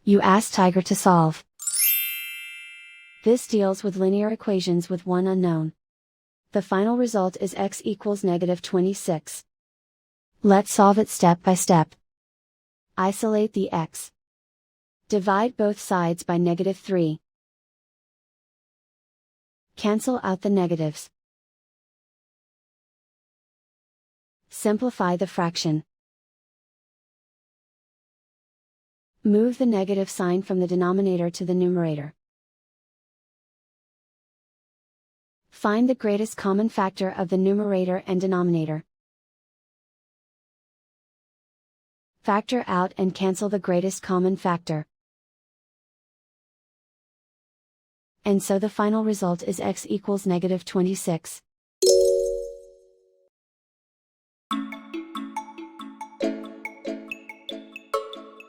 You ask Tiger to solve. This deals with linear equations with one unknown. The final result is x equals -26. Let's solve it step by step. Isolate the x. Divide both sides by -3. Cancel out the negatives. Simplify the fraction. Move the negative sign from the denominator to the numerator. Find the greatest common factor of the numerator and denominator. Factor out and cancel the greatest common factor. And so the final result is x equals -26.